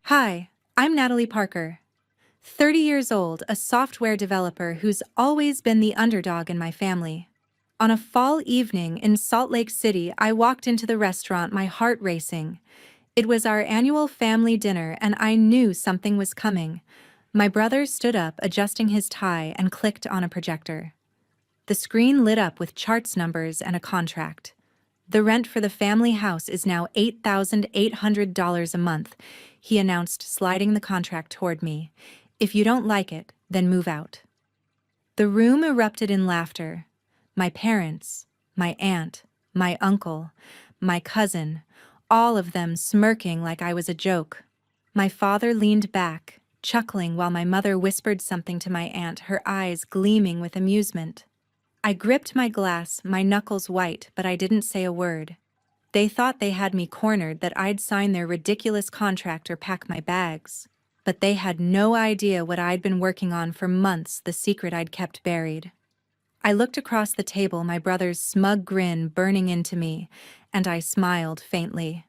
Hi, I'm Natalie Parker, 30 years old, a software developer who's always been the underdog in my family. On a fall evening in Salt Lake City, I walked into the restaurant, my heart racing. It was our annual family dinner, and I knew something was coming. My brother stood up, adjusting his tie, and clicked on a projector. The screen lit up with charts numbers and a contract. The rent for the family house is now $8,800 a month, he announced, sliding the contract toward me. If you don't like it, then move out. The room erupted in laughter. My parents, my aunt, my uncle, my cousin, all of them smirking like I was a joke. My father leaned back, chuckling while my mother whispered something to my aunt, her eyes gleaming with amusement. I gripped my glass, my knuckles white, but I didn't say a word. They thought they had me cornered, that I'd sign their ridiculous contract or pack my bags. But they had no idea what I'd been working on for months, the secret I'd kept buried. I looked across the table, my brother's smug grin burning into me, and I smiled faintly.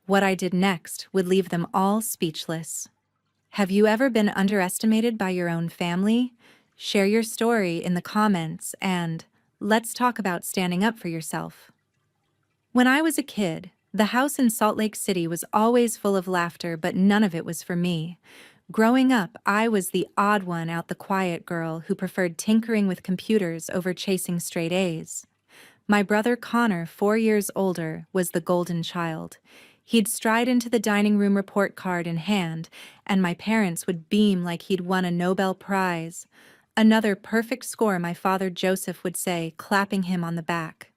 What I did next would leave them all speechless. Have you ever been underestimated by your own family? Share your story in the comments, and let's talk about standing up for yourself. When I was a kid, the house in Salt Lake City was always full of laughter, but none of it was for me. Growing up, I was the odd one out, the quiet girl who preferred tinkering with computers over chasing straight A's. My brother Connor, 4 years older, was the golden child. He'd stride into the dining room, report card in hand, and my parents would beam like he'd won a Nobel Prize. Another perfect score, my father Joseph would say, clapping him on the back.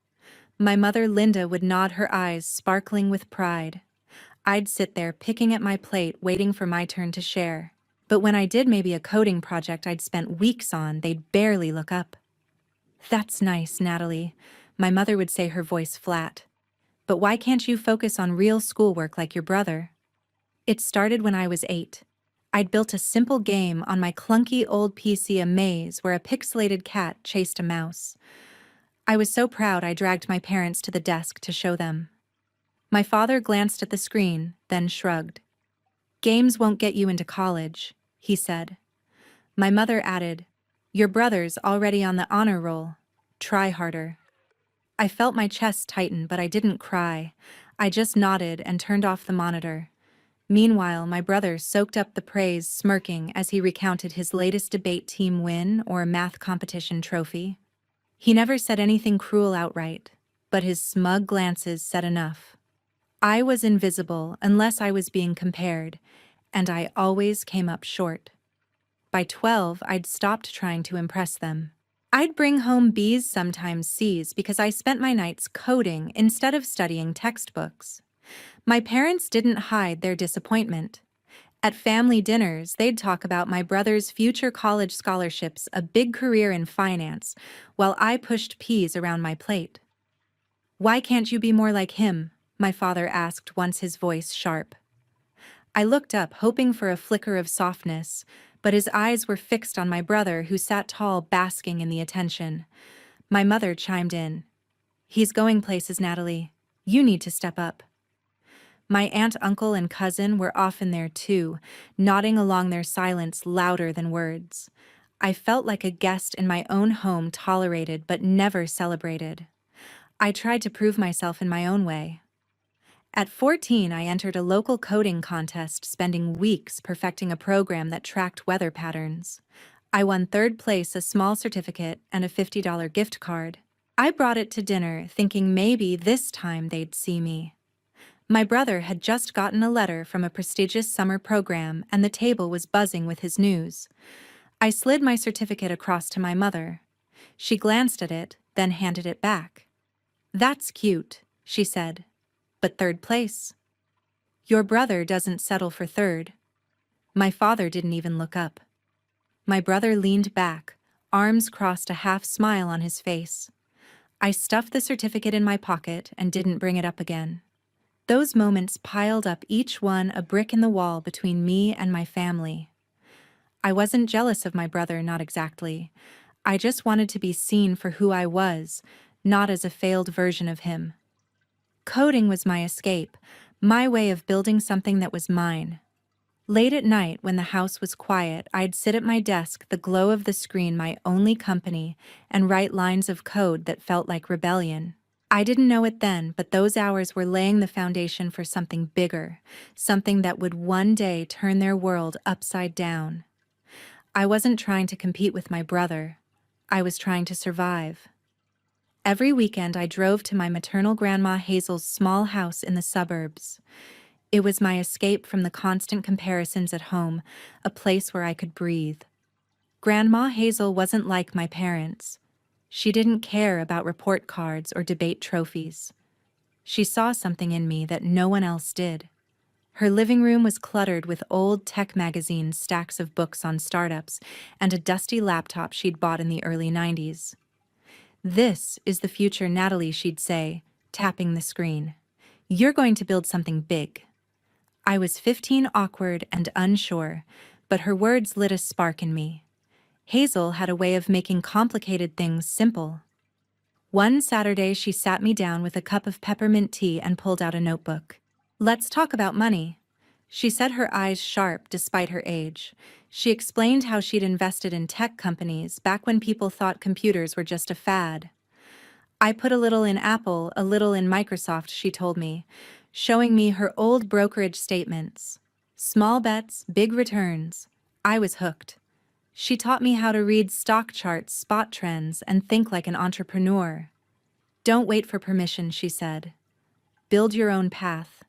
My mother Linda would nod, her eyes sparkling with pride. I'd sit there picking at my plate, waiting for my turn to share. But when I did maybe a coding project I'd spent weeks on, they'd barely look up. "That's nice, Natalie," my mother would say, her voice flat. "But why can't you focus on real schoolwork like your brother?" It started when I was 8. I'd built a simple game on my clunky old PC, a maze where a pixelated cat chased a mouse. I was so proud I dragged my parents to the desk to show them. My father glanced at the screen, then shrugged. "Games won't get you into college," he said. My mother added, "Your brother's already on the honor roll. Try harder." I felt my chest tighten, but I didn't cry. I just nodded and turned off the monitor. Meanwhile, my brother soaked up the praise, smirking as he recounted his latest debate team win or math competition trophy. He never said anything cruel outright, but his smug glances said enough. I was invisible unless I was being compared, and I always came up short. By 12, I'd stopped trying to impress them. I'd bring home B's, sometimes C's, because I spent my nights coding instead of studying textbooks. My parents didn't hide their disappointment. At family dinners, they'd talk about my brother's future college scholarships, a big career in finance, while I pushed peas around my plate. "Why can't you be more like him?" my father asked, once his voice sharp. I looked up, hoping for a flicker of softness, but his eyes were fixed on my brother, who sat tall, basking in the attention. My mother chimed in. "He's going places, Natalie. You need to step up." My aunt, uncle, and cousin were often there too, nodding along, their silence louder than words. I felt like a guest in my own home, tolerated but never celebrated. I tried to prove myself in my own way. At 14, I entered a local coding contest, spending weeks perfecting a program that tracked weather patterns. I won 3rd place, a small certificate, and a $50 gift card. I brought it to dinner, thinking maybe this time they'd see me. My brother had just gotten a letter from a prestigious summer program, and the table was buzzing with his news. I slid my certificate across to my mother. She glanced at it, then handed it back. "That's cute," she said. "But 3rd place. Your brother doesn't settle for 3rd. My father didn't even look up. My brother leaned back, arms crossed, a half smile on his face. I stuffed the certificate in my pocket and didn't bring it up again. Those moments piled up, each one a brick in the wall between me and my family. I wasn't jealous of my brother, not exactly. I just wanted to be seen for who I was, not as a failed version of him. Coding was my escape, my way of building something that was mine. Late at night, when the house was quiet, I'd sit at my desk, the glow of the screen my only company, and write lines of code that felt like rebellion. I didn't know it then, but those hours were laying the foundation for something bigger, something that would one day turn their world upside down. I wasn't trying to compete with my brother. I was trying to survive. Every weekend I drove to my maternal grandma Hazel's small house in the suburbs. It was my escape from the constant comparisons at home, a place where I could breathe. Grandma Hazel wasn't like my parents. She didn't care about report cards or debate trophies. She saw something in me that no one else did. Her living room was cluttered with old tech magazines, stacks of books on startups, and a dusty laptop she'd bought in the early 90s. "This is the future, Natalie," she'd say, tapping the screen. "You're going to build something big." I was 15, awkward and unsure, but her words lit a spark in me. Hazel had a way of making complicated things simple. One Saturday, she sat me down with a cup of peppermint tea and pulled out a notebook. "Let's talk about money," she said, her eyes sharp despite her age. She explained how she'd invested in tech companies back when people thought computers were just a fad. "I put a little in Apple, a little in Microsoft," she told me, showing me her old brokerage statements. Small bets, big returns. I was hooked. She taught me how to read stock charts, spot trends, and think like an entrepreneur. "Don't wait for permission," she said. "Build your own path."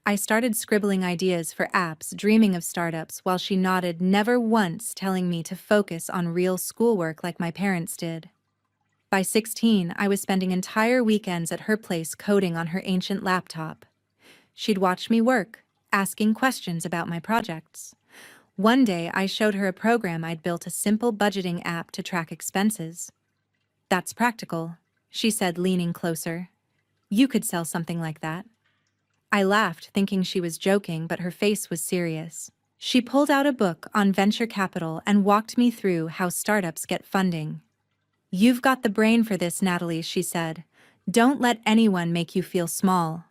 I started scribbling ideas for apps, dreaming of startups, while she nodded, never once telling me to focus on real schoolwork like my parents did. By 16, I was spending entire weekends at her place coding on her ancient laptop. She'd watch me work, asking questions about my projects. One day, I showed her a program I'd built, a simple budgeting app to track expenses. "That's practical," she said, leaning closer. "You could sell something like that." I laughed, thinking she was joking, but her face was serious. She pulled out a book on venture capital and walked me through how startups get funding. "You've got the brain for this, Natalie," she said. "Don't let anyone make you feel small."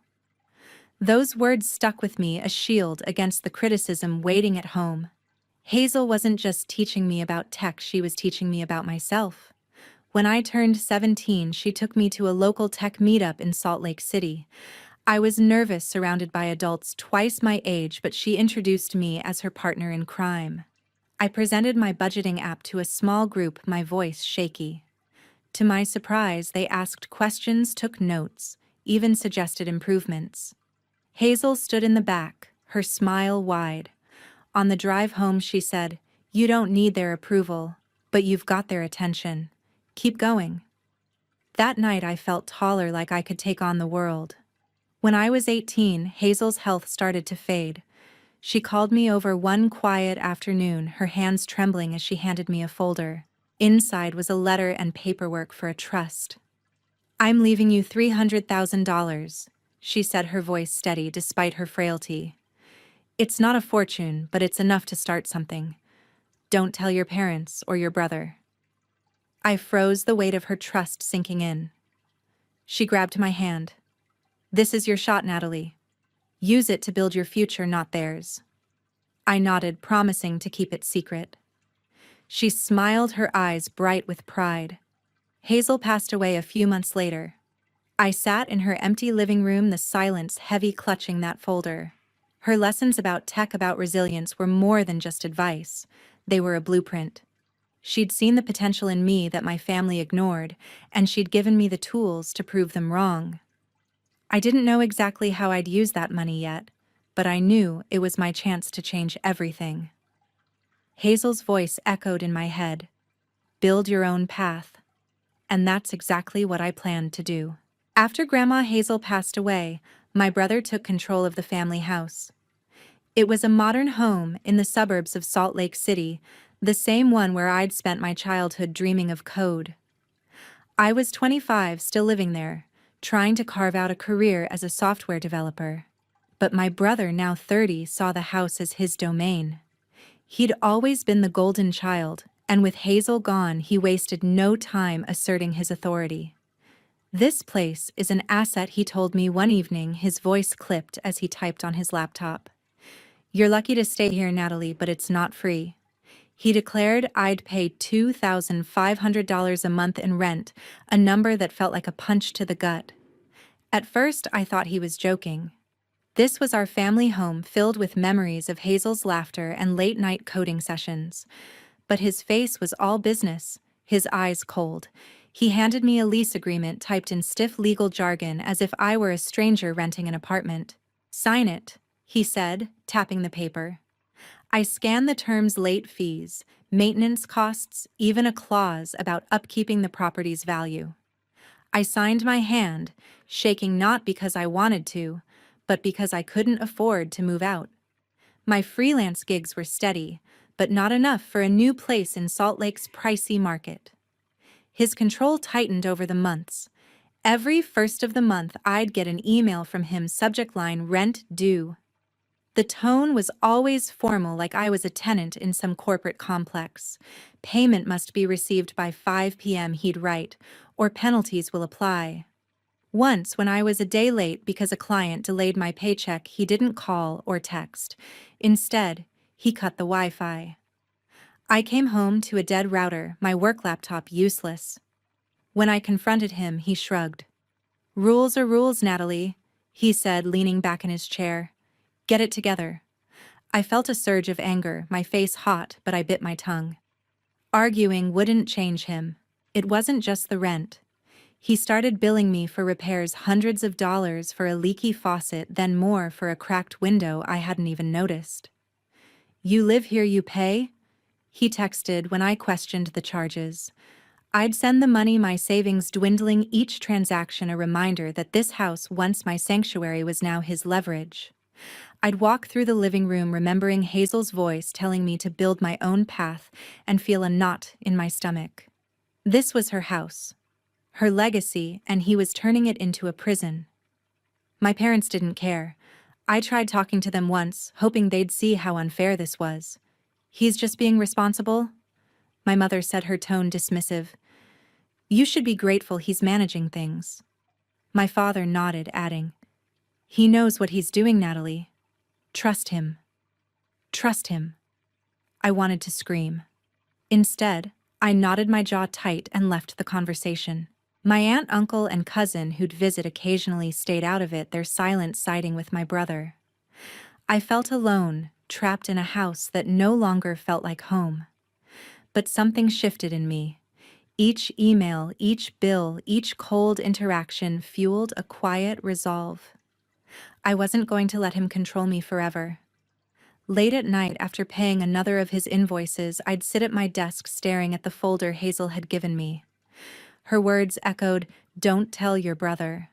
Those words stuck with me, a shield against the criticism waiting at home. Hazel wasn't just teaching me about tech, she was teaching me about myself. When I turned 17, she took me to a local tech meetup in Salt Lake City. I was nervous, surrounded by adults twice my age, but she introduced me as her partner in crime. I presented my budgeting app to a small group, my voice shaky. To my surprise, they asked questions, took notes, even suggested improvements. Hazel stood in the back, her smile wide. On the drive home, she said, "You don't need their approval, but you've got their attention. Keep going." That night, I felt taller, like I could take on the world. When I was 18, Hazel's health started to fade. She called me over one quiet afternoon, her hands trembling as she handed me a folder. Inside was a letter and paperwork for a trust. "I'm leaving you $300,000, she said, her voice steady despite her frailty. "It's not a fortune, but it's enough to start something. Don't tell your parents or your brother." I froze, the weight of her trust sinking in. She grabbed my hand. "This is your shot, Natalie. Use it to build your future, not theirs." I nodded, promising to keep it secret. She smiled, her eyes bright with pride. Hazel passed away a few months later. I sat in her empty living room, the silence heavy, clutching that folder. Her lessons about tech, about resilience, were more than just advice. They were a blueprint. She'd seen the potential in me that my family ignored, and she'd given me the tools to prove them wrong. I didn't know exactly how I'd use that money yet, but I knew it was my chance to change everything. Hazel's voice echoed in my head. "Build your own path." And that's exactly what I planned to do. After Grandma Hazel passed away, my brother took control of the family house. It was a modern home in the suburbs of Salt Lake City, the same one where I'd spent my childhood dreaming of code. I was 25, still living there, trying to carve out a career as a software developer. But my brother, now 30, saw the house as his domain. He'd always been the golden child, and with Hazel gone, he wasted no time asserting his authority. "This place is an asset," he told me one evening, his voice clipped as he typed on his laptop. "You're lucky to stay here, Natalie, but it's not free." He declared I'd pay $2,500 a month in rent, a number that felt like a punch to the gut. At first, I thought he was joking. This was our family home filled with memories of Hazel's laughter and late-night coding sessions. But his face was all business, his eyes cold. He handed me a lease agreement typed in stiff legal jargon as if I were a stranger renting an apartment. "Sign it," he said, tapping the paper. I scanned the terms: late fees, maintenance costs, even a clause about upkeeping the property's value. I signed my hand, shaking not because I wanted to, but because I couldn't afford to move out. My freelance gigs were steady, but not enough for a new place in Salt Lake's pricey market. His control tightened over the months. Every first of the month, I'd get an email from him, subject line "Rent Due." The tone was always formal, like I was a tenant in some corporate complex. "Payment must be received by 5 p.m., he'd write, "or penalties will apply." Once, when I was a day late because a client delayed my paycheck, he didn't call or text. Instead, he cut the Wi-Fi. I came home to a dead router, my work laptop useless. When I confronted him, he shrugged. "Rules are rules, Natalie," he said, leaning back in his chair. "Get it together." I felt a surge of anger, my face hot, but I bit my tongue. Arguing wouldn't change him. It wasn't just the rent. He started billing me for repairs, hundreds of dollars for a leaky faucet, then more for a cracked window I hadn't even noticed. "You live here, you pay?" he texted when I questioned the charges. I'd send the money, my savings dwindling, each transaction a reminder that this house, once my sanctuary, was now his leverage. I'd walk through the living room remembering Hazel's voice telling me to build my own path and feel a knot in my stomach. This was her house, her legacy, and he was turning it into a prison. My parents didn't care. I tried talking to them once, hoping they'd see how unfair this was. "He's just being responsible?" My mother said, her tone dismissive. "You should be grateful he's managing things." My father nodded, adding, "He knows what he's doing, Natalie. Trust him." Trust him. I wanted to scream. Instead, I knotted my jaw tight and left the conversation. My aunt, uncle, and cousin who'd visit occasionally stayed out of it, their silence siding with my brother. I felt alone, trapped in a house that no longer felt like home. But something shifted in me. Each email, each bill, each cold interaction fueled a quiet resolve. I wasn't going to let him control me forever. Late at night, after paying another of his invoices, I'd sit at my desk staring at the folder Hazel had given me. Her words echoed, "Don't tell your brother."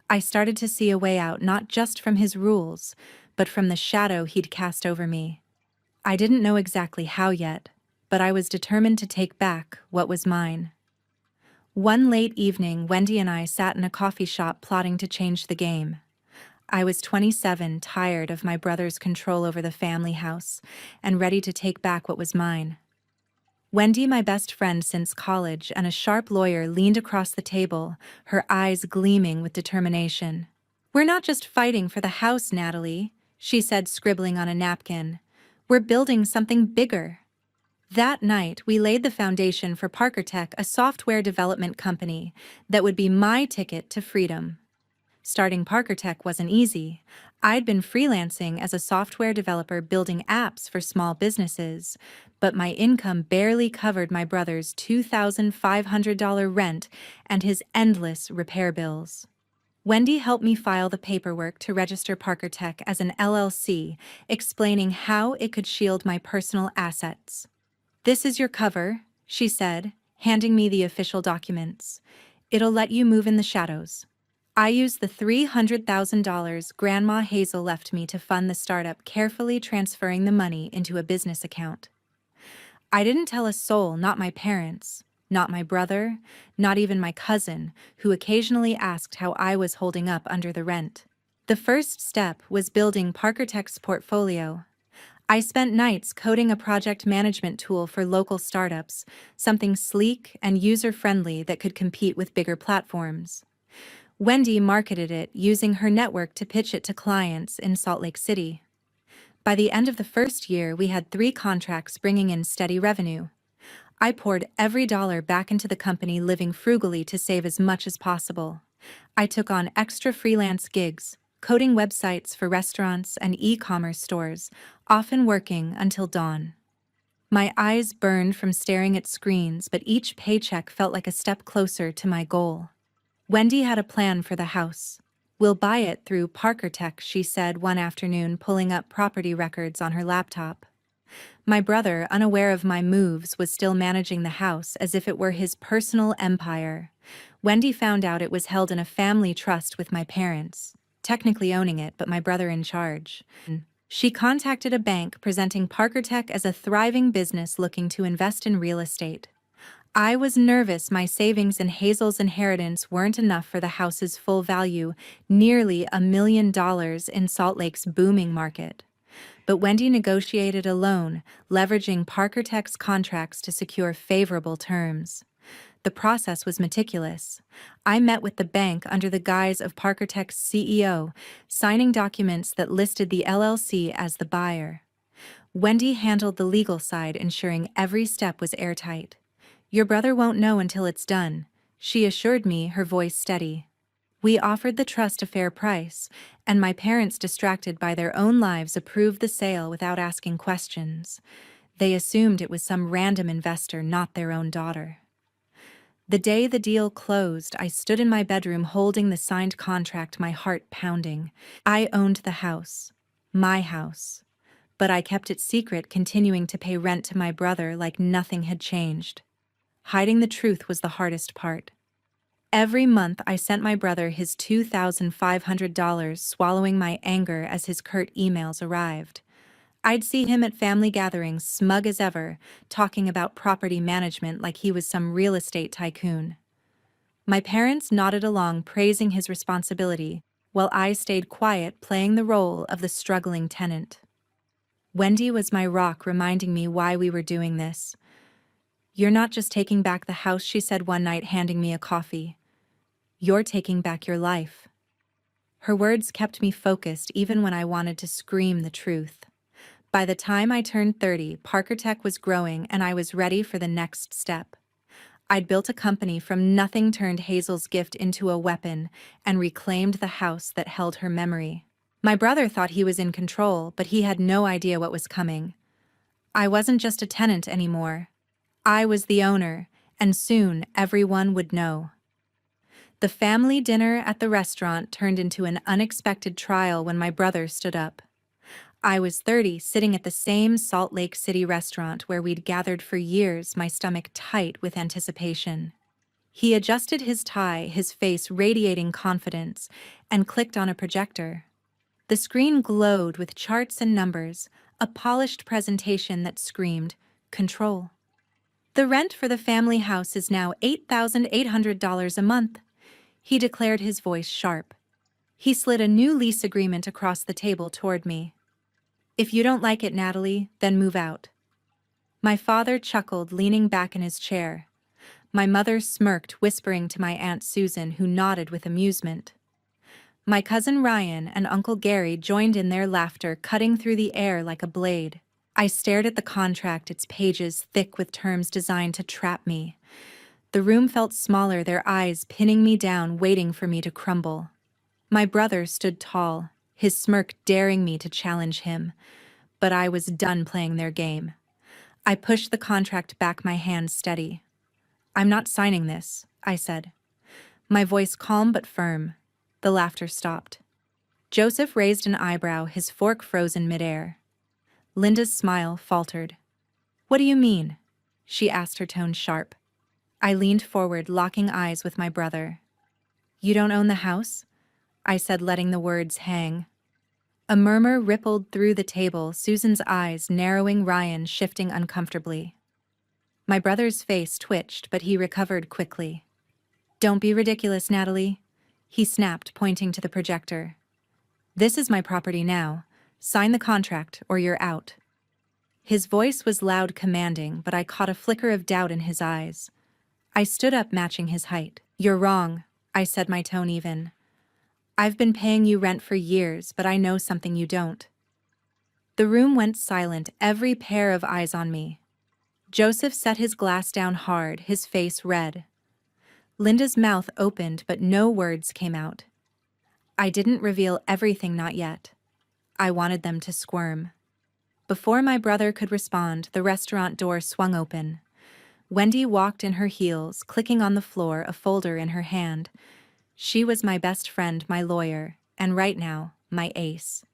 I started to see a way out, not just from his rules, but from the shadow he'd cast over me. I didn't know exactly how yet, but I was determined to take back what was mine. One late evening, Wendy and I sat in a coffee shop plotting to change the game. I was 27, tired of my brother's control over the family house, and ready to take back what was mine. Wendy, my best friend since college and a sharp lawyer, leaned across the table, her eyes gleaming with determination. "We're not just fighting for the house, Natalie," she said, scribbling on a napkin. "We're building something bigger." That night, we laid the foundation for Parker Tech, a software development company that would be my ticket to freedom. Starting Parker Tech wasn't easy. I'd been freelancing as a software developer building apps for small businesses, but my income barely covered my brother's $2,500 rent and his endless repair bills. Wendy helped me file the paperwork to register Parker Tech as an LLC, explaining how it could shield my personal assets. "This is your cover," she said, handing me the official documents. "It'll let you move in the shadows." I used the $300,000 Grandma Hazel left me to fund the startup, carefully transferring the money into a business account. I didn't tell a soul, not my parents, not my brother, not even my cousin, who occasionally asked how I was holding up under the rent. The first step was building Parker Tech's portfolio. I spent nights coding a project management tool for local startups, something sleek and user-friendly that could compete with bigger platforms. Wendy marketed it, using her network to pitch it to clients in Salt Lake City. By the end of the first year, we had 3 contracts bringing in steady revenue. I poured every dollar back into the company, living frugally to save as much as possible. I took on extra freelance gigs, coding websites for restaurants and e-commerce stores, often working until dawn. My eyes burned from staring at screens, but each paycheck felt like a step closer to my goal. Wendy had a plan for the house. "We'll buy it through Parker Tech," she said one afternoon, pulling up property records on her laptop. My brother, unaware of my moves, was still managing the house as if it were his personal empire. Wendy found out it was held in a family trust with my parents, technically owning it, but my brother in charge. She contacted a bank presenting Parker Tech as a thriving business looking to invest in real estate. I was nervous. My savings and Hazel's inheritance weren't enough for the house's full value, nearly $1 million in Salt Lake's booming market. But Wendy negotiated a loan, leveraging Parker Tech's contracts to secure favorable terms. The process was meticulous. I met with the bank under the guise of Parker Tech's CEO, signing documents that listed the LLC as the buyer. Wendy handled the legal side, ensuring every step was airtight. "Your brother won't know until it's done," she assured me, her voice steady. We offered the trust a fair price, and my parents, distracted by their own lives, approved the sale without asking questions. They assumed it was some random investor, not their own daughter. The day the deal closed, I stood in my bedroom holding the signed contract, my heart pounding. I owned the house. My house. But I kept it secret, continuing to pay rent to my brother like nothing had changed. Hiding the truth was the hardest part. Every month I sent my brother his $2,500, swallowing my anger as his curt emails arrived. I'd see him at family gatherings, smug as ever, talking about property management like he was some real estate tycoon. My parents nodded along, praising his responsibility, while I stayed quiet, playing the role of the struggling tenant. Wendy was my rock, reminding me why we were doing this. "You're not just taking back the house," she said one night, handing me a coffee. "You're taking back your life." Her words kept me focused even when I wanted to scream the truth. By the time I turned 30, Parker Tech was growing and I was ready for the next step. I'd built a company from nothing, turned Hazel's gift into a weapon, and reclaimed the house that held her memory. My brother thought he was in control, but he had no idea what was coming. I wasn't just a tenant anymore. I was the owner, and soon everyone would know. The family dinner at the restaurant turned into an unexpected trial when my brother stood up. I was 30, sitting at the same Salt Lake City restaurant where we'd gathered for years, my stomach tight with anticipation. He adjusted his tie, his face radiating confidence, and clicked on a projector. The screen glowed with charts and numbers, a polished presentation that screamed, "Control." "The rent for the family house is now $8,800 a month," he declared, his voice sharp. He slid a new lease agreement across the table toward me. "If you don't like it, Natalie, then move out." My father chuckled, leaning back in his chair. My mother smirked, whispering to my Aunt Susan, who nodded with amusement. My cousin Ryan and Uncle Gary joined in, their laughter cutting through the air like a blade. I stared at the contract, its pages thick with terms designed to trap me. The room felt smaller, their eyes pinning me down, waiting for me to crumble. My brother stood tall, his smirk daring me to challenge him, but I was done playing their game. I pushed the contract back, my hands steady. "I'm not signing this," I said. My voice calm but firm. The laughter stopped. Joseph raised an eyebrow, his fork frozen midair. Linda's smile faltered. "What do you mean?" she asked, her tone sharp. I leaned forward, locking eyes with my brother. "You don't own the house?" I said, letting the words hang. A murmur rippled through the table, Susan's eyes narrowing, Ryan shifting uncomfortably. My brother's face twitched, but he recovered quickly. "Don't be ridiculous, Natalie," he snapped, pointing to the projector. "This is my property now. Sign the contract or you're out." His voice was loud, commanding, but I caught a flicker of doubt in his eyes. I stood up, matching his height. "You're wrong," I said, my tone even. "I've been paying you rent for years, but I know something you don't." The room went silent, every pair of eyes on me. Joseph set his glass down hard, his face red. Linda's mouth opened, but no words came out. I didn't reveal everything, not yet. I wanted them to squirm. Before my brother could respond, the restaurant door swung open. Wendy walked in her heels, clicking on the floor, a folder in her hand. She was my best friend, my lawyer, and right now, my ace.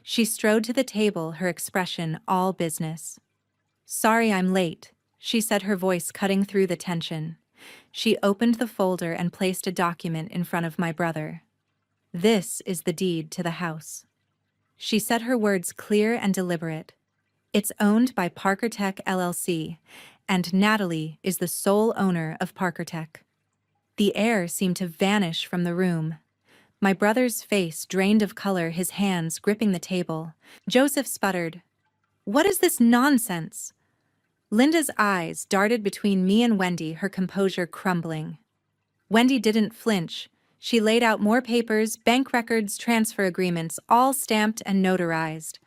She strode to the table, her expression all business. "Sorry I'm late," she said, her voice cutting through the tension. She opened the folder and placed a document in front of my brother. "This is the deed to the house." She said, her words clear and deliberate. "It's owned by Parker Tech LLC, and Natalie is the sole owner of Parker Tech." The air seemed to vanish from the room. My brother's face drained of color, his hands gripping the table. Joseph sputtered, "What is this nonsense?" Linda's eyes darted between me and Wendy, her composure crumbling. Wendy didn't flinch. She laid out more papers, bank records, transfer agreements, all stamped and notarized.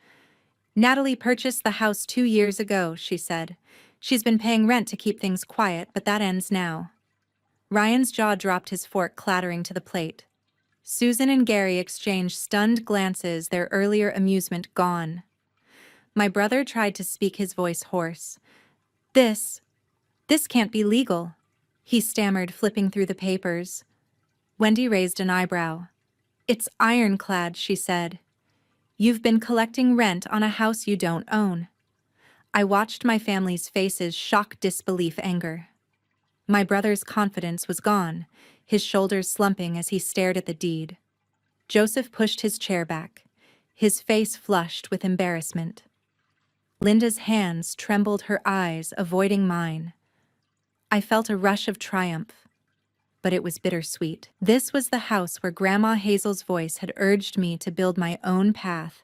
"Natalie purchased the house 2 years ago," she said. "She's been paying rent to keep things quiet, but that ends now." Ryan's jaw dropped, his fork clattering to the plate. Susan and Gary exchanged stunned glances, their earlier amusement gone. My brother tried to speak, his voice hoarse. This can't be legal," he stammered, flipping through the papers. Wendy raised an eyebrow. "It's ironclad," she said. "You've been collecting rent on a house you don't own." I watched my family's faces, shock, disbelief, anger. My brother's confidence was gone, his shoulders slumping as he stared at the deed. Joseph pushed his chair back, his face flushed with embarrassment. Linda's hands trembled, her eyes avoiding mine. I felt a rush of triumph, but it was bittersweet. This was the house where Grandma Hazel's voice had urged me to build my own path,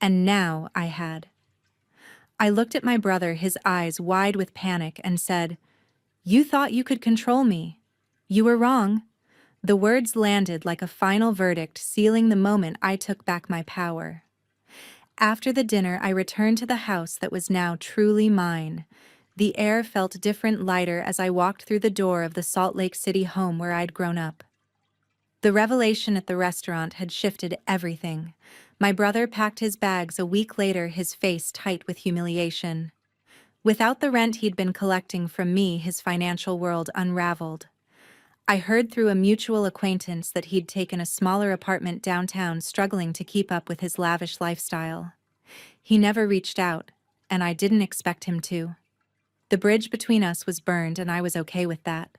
and now I had. I looked at my brother, his eyes wide with panic, and said, "You thought you could control me. You were wrong." The words landed like a final verdict, sealing the moment I took back my power. After the dinner, I returned to the house that was now truly mine. The air felt different, lighter, as I walked through the door of the Salt Lake City home where I'd grown up. The revelation at the restaurant had shifted everything. My brother packed his bags a week later, his face tight with humiliation. Without the rent he'd been collecting from me, his financial world unraveled. I heard through a mutual acquaintance that he'd taken a smaller apartment downtown, struggling to keep up with his lavish lifestyle. He never reached out, and I didn't expect him to. The bridge between us was burned, and I was okay with that.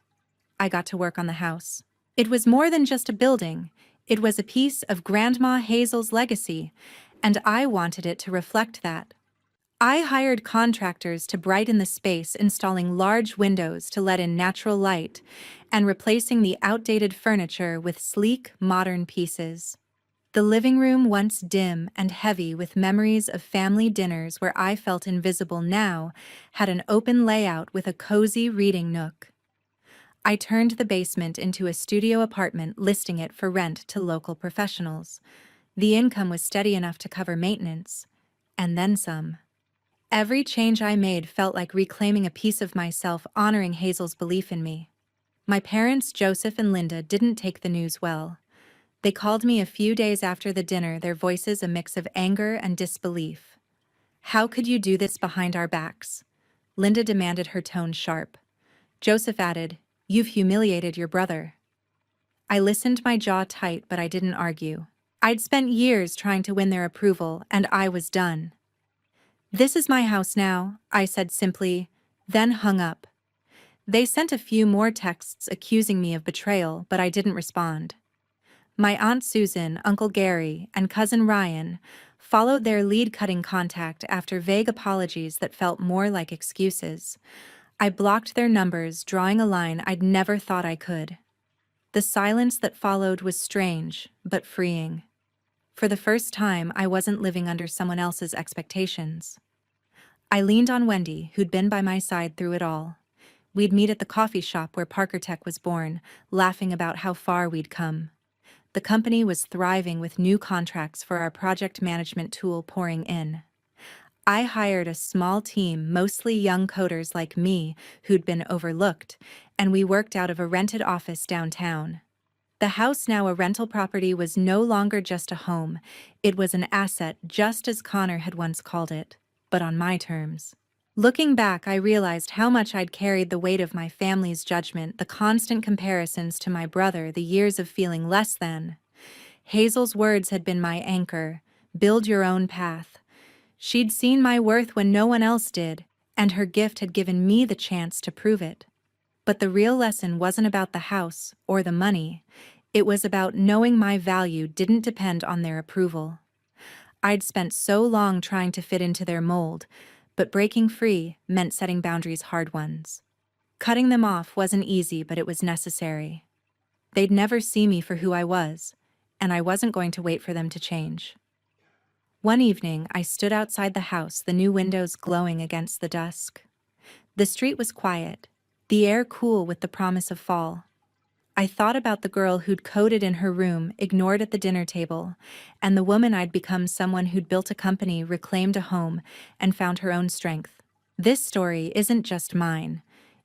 I got to work on the house. It was more than just a building. It was a piece of Grandma Hazel's legacy, and I wanted it to reflect that. I hired contractors to brighten the space, installing large windows to let in natural light, and replacing the outdated furniture with sleek, modern pieces. The living room, once dim and heavy with memories of family dinners where I felt invisible, now had an open layout with a cozy reading nook. I turned the basement into a studio apartment, listing it for rent to local professionals. The income was steady enough to cover maintenance, and then some. Every change I made felt like reclaiming a piece of myself, honoring Hazel's belief in me. My parents, Joseph and Linda, didn't take the news well. They called me a few days after the dinner, their voices a mix of anger and disbelief. "How could you do this behind our backs?" Linda demanded, her tone sharp. Joseph added, "You've humiliated your brother." I listened, my jaw tight, but I didn't argue. I'd spent years trying to win their approval, and I was done. "This is my house now," I said simply, then hung up. They sent a few more texts accusing me of betrayal, but I didn't respond. My Aunt Susan, Uncle Gary, and Cousin Ryan followed their lead, cutting contact after vague apologies that felt more like excuses. I blocked their numbers, drawing a line I'd never thought I could. The silence that followed was strange, but freeing. For the first time, I wasn't living under someone else's expectations. I leaned on Wendy, who'd been by my side through it all. We'd meet at the coffee shop where Parker Tech was born, laughing about how far we'd come. The company was thriving, with new contracts for our project management tool pouring in. I hired a small team, mostly young coders like me, who'd been overlooked, and we worked out of a rented office downtown. The house, now a rental property, was no longer just a home. It was an asset, just as Connor had once called it, but on my terms. Looking back, I realized how much I'd carried the weight of my family's judgment, the constant comparisons to my brother, the years of feeling less than. Hazel's words had been my anchor: build your own path. She'd seen my worth when no one else did, and her gift had given me the chance to prove it. But the real lesson wasn't about the house or the money. It was about knowing my value didn't depend on their approval. I'd spent so long trying to fit into their mold, but breaking free meant setting boundaries, hard ones. Cutting them off wasn't easy, but it was necessary. They'd never see me for who I was, and I wasn't going to wait for them to change. One evening, I stood outside the house, the new windows glowing against the dusk. The street was quiet, the air cool with the promise of fall. I thought about the girl who'd coded in her room, ignored at the dinner table, and the woman I'd become, someone who'd built a company, reclaimed a home, and found her own strength. This story isn't just mine.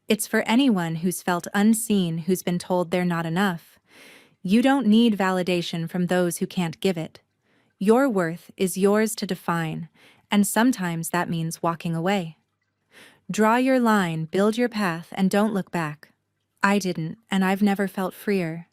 It's for anyone who's felt unseen, who's been told they're not enough. You don't need validation from those who can't give it. Your worth is yours to define, and sometimes that means walking away. Draw your line, build your path, and don't look back. I didn't, and I've never felt freer.